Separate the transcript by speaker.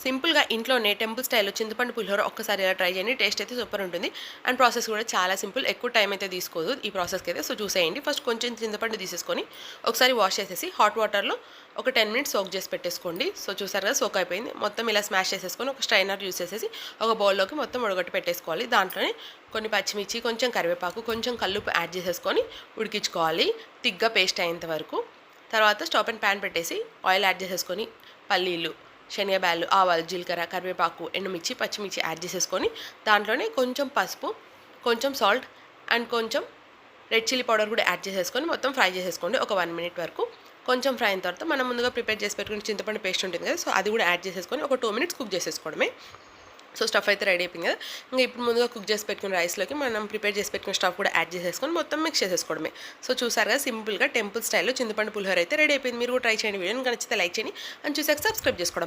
Speaker 1: సింపుల్గా ఇంట్లోనే టెంపుల్ స్టైల్లో చింతపండు పులిహోర ఒక్కసారి ఇలా ట్రై చేయండి. టేస్ట్ అయితే సూపర్ ఉంటుంది. అండ్ ప్రాసెస్ కూడా చాలా సింపుల్. ఎక్కువ టైం అయితే తీసుకోదు ఈ ప్రాసెస్కి అయితే. సో చూసేయండి. ఫస్ట్ కొంచెం చింతపండు తీసేసుకొని ఒకసారి వాష్ చేసేసి హాట్ వాటర్లో ఒక 10 మినిట్స్ సోక్ చేసి పెట్టేసుకోండి. సో చూసారు కదా, సోక్ అయిపోయింది. మొత్తం ఇలా స్మాష్ చేసేసుకొని ఒక స్ట్రైనర్ యూస్ చేసేసి ఒక బౌల్లోకి మొత్తం ఉడగొట్టి పెట్టేసుకోవాలి. దాంట్లోనే కొన్ని పచ్చిమిర్చి, కొంచెం కరివేపాకు, కొంచెం కల్లుప్పు యాడ్ చేసేసుకొని ఉడికించుకోవాలి తిగ్గా పేస్ట్ అయ్యేంత వరకు. తర్వాత స్టవ్ అండ్ ప్యాన్ పెట్టేసి ఆయిల్ యాడ్ చేసేసుకొని పల్లీలు, శనగబ్యాళ్ళు, ఆవాలు, జీలకర్ర, కరివేపాకు, ఎండుమిర్చి, పచ్చిమిర్చి యాడ్ చేసేసుకొని దాంట్లోనే కొంచెం పసుపు, కొంచెం సాల్ట్ అండ్ కొంచెం రెడ్ చిల్లీ పౌడర్ కూడా యాడ్ చేసేసుకొని మొత్తం ఫ్రై చేసేసుకోండి ఒక 1 మినిట్ వరకు. కొంచెం ఫ్రై అయిన తర్వాత మనం ముందుగా ప్రిపేర్ చేసి పెట్టుకుని చింతపండు పేస్ట్ ఉంటుంది కదా, సో అది కూడా యాడ్ చేసేసుకొని ఒక 2 మినిట్స్ కుక్ చేసేసుకోవడమే. సో స్టఫ్ అయితే రెడీ అయిపోయింది కదా. ఇంకా ఇప్పుడు ముందుగా కుక్ చేసి పెట్టుకున్న రైస్లోకి మనం ప్రిపేర్ చేసి పెట్టుకున్న స్టఫ్ కూడా యాడ్ చేసేసుకొని మొత్తం మిక్స్ చేసేసుకోవడమే. సో చూసారు కదా, సింపుల్గా టెంపుల్ స్టైల్లో చింతపండు పులిహోర అయితే రెడీ అయిపోయింది. మీరు కూడా ట్రై చేయండి. వీడియోని నచ్చితే లైక్ చేయండి అండ్ చూసాక సబ్స్క్రైబ్ చేసుకోవడం.